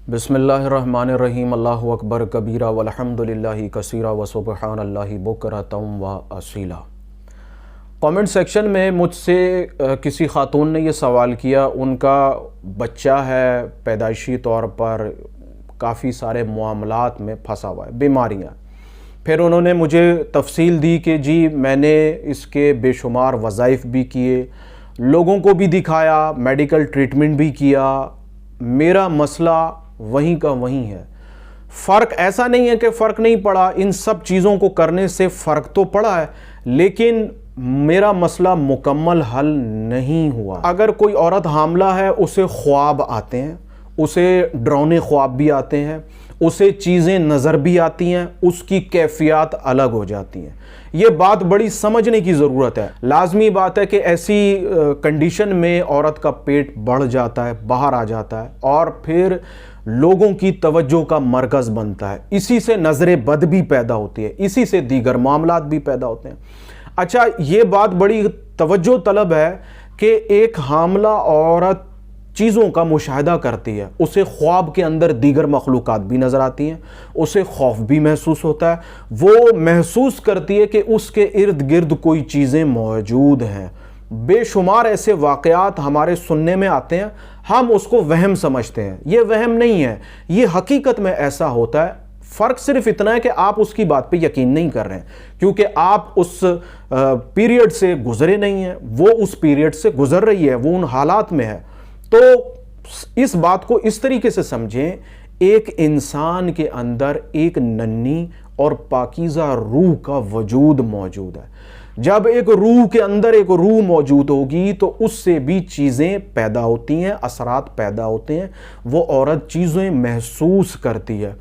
बिस्मिल्लाहिर्रहमानिर्रहीम। अल्लाहु अकबर कबीरा वल्हम्दुलिल्लाहि कसीरा व सुब्हानल्लाहि बुकरतम व असीला। कमेंट सेक्शन में मुझसे किसी खातून ने ये सवाल किया, उनका बच्चा है पैदाइशी तौर पर काफ़ी सारे मामलात में फंसा हुआ है, बीमारियाँ। फिर उन्होंने मुझे तफसील दी कि जी मैंने इसके बेशुमार वज़ाइफ भी किए, लोगों को भी दिखाया, मेडिकल ट्रीटमेंट भी किया, मेरा मसला वहीं का वहीं है। फ़र्क ऐसा नहीं है कि फ़र्क नहीं पड़ा, इन सब चीज़ों को करने से फ़र्क तो पड़ा है, लेकिन मेरा मसला मुकम्मल हल नहीं हुआ। अगर कोई औरत हामला है, उसे ख्वाब आते हैं, उसे डरावने ख्वाब भी आते हैं, उसे चीज़ें नज़र भी आती हैं, उसकी कैफियत अलग हो जाती हैं। ये बात बड़ी समझने की ज़रूरत है। लाजमी बात है कि ऐसी कंडीशन में औरत का पेट बढ़ जाता है, बाहर आ जाता है और फिर लोगों की तवज्जो का मरकज़ बनता है। इसी से नज़र बद भी पैदा होती है, इसी से दीगर मामलात भी पैदा होते हैं। अच्छा, ये बात बड़ी तवज्जो तलब है कि एक हामला औरत चीज़ों का मुशाहिदा करती है, उसे ख्वाब के अंदर दीगर मखलूक़ात भी नज़र आती हैं, उसे खौफ भी महसूस होता है, वो महसूस करती है कि उसके इर्द गिर्द कोई चीज़ें मौजूद हैं। बेशुमार ऐसे वाक़यात हमारे सुनने में आते हैं, हम उसको वहम समझते हैं। ये वहम नहीं है, ये हकीकत में ऐसा होता है। फ़र्क सिर्फ इतना है कि आप उसकी बात पे यकीन नहीं कर रहे हैं, क्योंकि आप उस पीरियड से गुज़रे नहीं हैं, वो उस पीरियड से गुज़र रही है, वो उन हालात में है। तो इस बात को इस तरीके से समझें, एक इंसान के अंदर एक नन्ही और पाकीज़ा रूह का वजूद मौजूद है। जब एक रूह के अंदर एक रूह मौजूद होगी तो उससे भी चीज़ें पैदा होती हैं, असरात पैदा होते हैं। वो औरत चीज़ें महसूस करती है,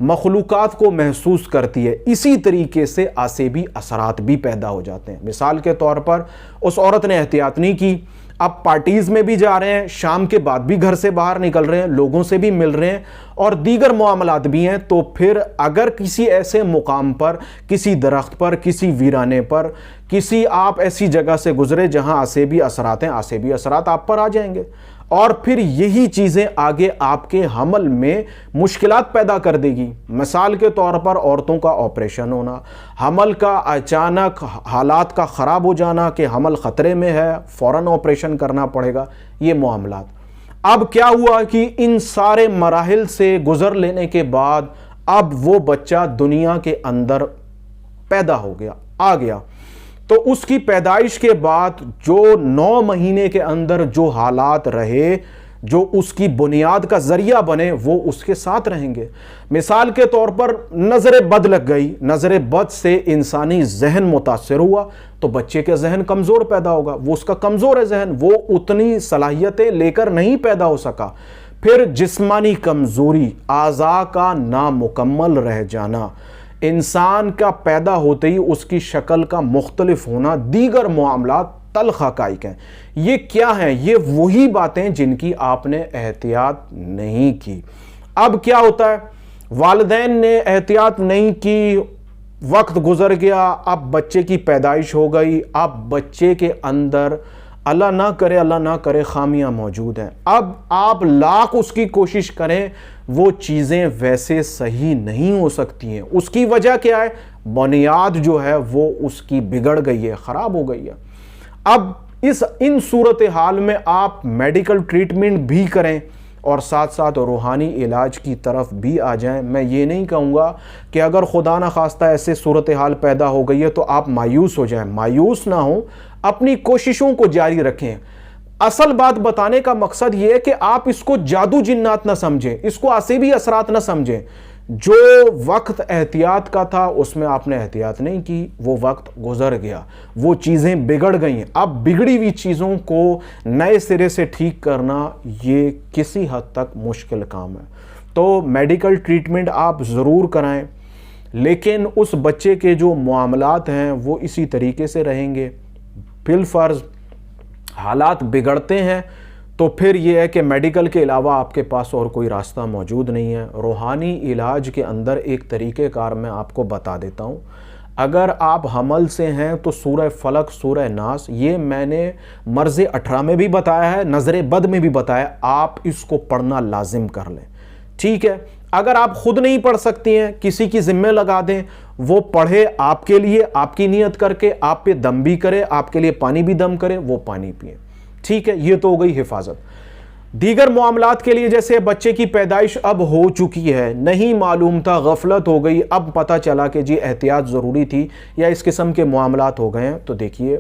मखलूक़ात को महसूस करती है। इसी तरीके से आसेबी असरात भी पैदा हो जाते हैं। मिसाल के तौर पर उस औरत ने एहतियात नहीं की, अब पार्टीज़ में भी जा रहे हैं, शाम के बाद भी घर से बाहर निकल रहे हैं, लोगों से भी मिल रहे हैं और दीगर मामलात भी हैं, तो फिर अगर किसी ऐसे मुकाम पर, किसी दरख्त पर, किसी वीराने पर, किसी आप ऐसी जगह से गुजरे जहां आसेबी असरात हैं, आसेबी असरात आप पर आ जाएंगे और फिर यही चीज़ें आगे आपके हमल में मुश्किलात पैदा कर देगी। मिसाल के तौर पर औरतों का ऑपरेशन होना, हमल का अचानक हालात का ख़राब हो जाना कि हमल ख़तरे में है, फ़ौरन ऑपरेशन करना पड़ेगा, ये मामलात। अब क्या हुआ कि इन सारे मराहिल से गुज़र लेने के बाद अब वो बच्चा दुनिया के अंदर पैदा हो गया, आ गया। तो उसकी पैदाइश के बाद जो 9 महीने के अंदर जो हालात रहे, जो उसकी बुनियाद का ज़रिया बने, वो उसके साथ रहेंगे। मिसाल के तौर पर नज़र बद लग गई, नज़र बद से इंसानी जहन मुतासर हुआ तो बच्चे का जहन कमज़ोर पैदा होगा, वो उसका कमज़ोर है जहन, वो उतनी सलाहियतें लेकर नहीं पैदा हो सका। फिर जिस्मानी कमज़ोरी, आज़ा का नामुकम्मल रह जाना, इंसान का पैदा होते ही उसकी शक्ल का मुख्तलिफ होना, दीगर मामलात तल्ख़ हक़ाइक़ हैं। ये क्या हैं? ये वही बातें जिनकी आपने एहतियात नहीं की। अब क्या होता है, वालिदैन ने एहतियात नहीं की, वक्त गुज़र गया, अब बच्चे की पैदाइश हो गई, अब बच्चे के अंदर अल्लाह ना करे खामियां मौजूद हैं। अब आप लाख उसकी कोशिश करें, वो चीज़ें वैसे सही नहीं हो सकती हैं। उसकी वजह क्या है? बुनियाद जो है वो उसकी बिगड़ गई है, ख़राब हो गई है। अब इन सूरत हाल में आप मेडिकल ट्रीटमेंट भी करें और साथ साथ रूहानी इलाज की तरफ भी आ जाएं। मैं ये नहीं कहूँगा कि अगर खुदा न खास्ता ऐसे सूरत हाल पैदा हो गई है तो आप मायूस हो जाएं। मायूस ना हो, अपनी कोशिशों को जारी रखें। असल बात बताने का मकसद ये है कि आप इसको जादू जिन्नात ना समझें, इसको आसेबी असरात ना समझें। जो वक्त एहतियात का था उसमें आपने एहतियात नहीं की, वो वक्त गुजर गया, वो चीज़ें बिगड़ गई हैं। अब बिगड़ी हुई चीज़ों को नए सिरे से ठीक करना ये किसी हद तक मुश्किल काम है। तो मेडिकल ट्रीटमेंट आप ज़रूर कराएं, लेकिन उस बच्चे के जो मामलात हैं वो इसी तरीके से रहेंगे। बिलफ़र्ज़ हालात बिगड़ते हैं तो फिर यह है कि मेडिकल के अलावा आपके पास और कोई रास्ता मौजूद नहीं है। रूहानी इलाज के अंदर एक तरीक़ेकार मैं आपको बता देता हूँ। अगर आप हमल से हैं तो सूरह फलक, सूरह नास, ये मैंने मर्ज़ 18 में भी बताया है, नज़र बद में भी बताया, आप इसको पढ़ना लाजिम कर लें। ٹھیک ہے، اگر آپ خود نہیں پڑھ سکتی ہیں کسی کی ذمہ لگا دیں، وہ پڑھے آپ کے لیے، آپ کی نیت کر کے، آپ پہ دم بھی کرے، آپ کے لیے پانی بھی دم کرے، وہ پانی پئیں، ٹھیک ہے، یہ تو ہو گئی حفاظت۔ دیگر معاملات کے لیے جیسے بچے کی پیدائش اب ہو چکی ہے، نہیں معلوم تھا، غفلت ہو گئی، اب پتہ چلا کہ جی احتیاط ضروری تھی، یا اس قسم کے معاملات ہو گئے ہیں، تو دیکھیے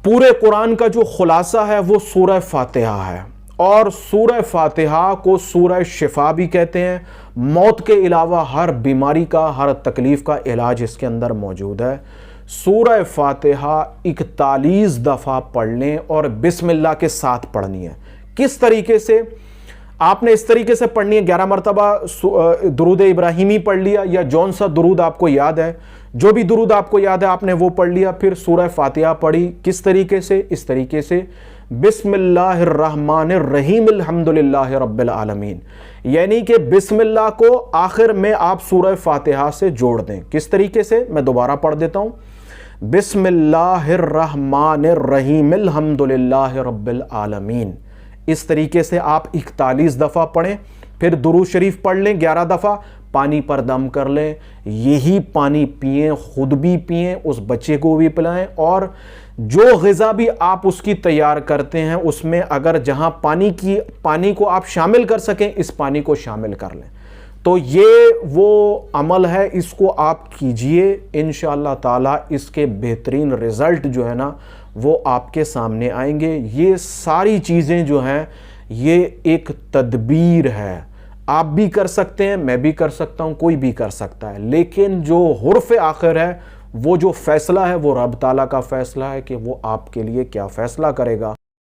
پورے قرآن کا جو خلاصہ ہے وہ سورہ فاتحہ ہے، اور سورہ فاتحہ کو سورہ شفا بھی کہتے ہیں۔ موت کے علاوہ ہر بیماری کا، ہر تکلیف کا علاج اس کے اندر موجود ہے۔ سورہ فاتحہ 41 دفعہ پڑھ لیں اور بسم اللہ کے ساتھ پڑھنی ہے۔ کس طریقے سے؟ آپ نے اس طریقے سے پڑھنی ہے، 11 مرتبہ درود ابراہیمی پڑھ لیا، یا جون سا درود آپ کو یاد ہے، جو بھی درود آپ کو یاد ہے آپ نے وہ پڑھ لیا، پھر سورہ فاتحہ پڑھی۔ کس طریقے سے؟ اس طریقے سے بسم اللہ الرحمن الرحیم الحمدللہ رب العالمین، یعنی کہ بسم اللہ کو آخر میں آپ سورہ فاتحہ سے جوڑ دیں۔ کس طریقے سے؟ میں دوبارہ پڑھ دیتا ہوں، بسم اللہ الرحمن الرحیم الحمدللہ رب العالمین۔ اس طریقے سے آپ 41 دفعہ پڑھیں، پھر درود شریف پڑھ لیں 11 دفعہ، پانی پر دم کر لیں، یہی پانی پئیں، خود بھی پئیں، اس بچے کو بھی پلائیں، اور جو غذا بھی آپ اس کی تیار کرتے ہیں اس میں اگر جہاں پانی کو آپ شامل کر سکیں، اس پانی کو شامل کر لیں۔ تو یہ وہ عمل ہے، اس کو آپ کیجئے، انشاءاللہ تعالی اس کے بہترین رزلٹ جو ہے نا وہ آپ کے سامنے آئیں گے۔ یہ ساری چیزیں جو ہیں یہ ایک تدبیر ہے، آپ بھی کر سکتے ہیں، میں بھی کر سکتا ہوں، کوئی بھی کر سکتا ہے، لیکن جو حرف آخر ہے، وہ جو فیصلہ ہے وہ رب تعالیٰ کا فیصلہ ہے کہ وہ آپ کے لیے کیا فیصلہ کرے گا۔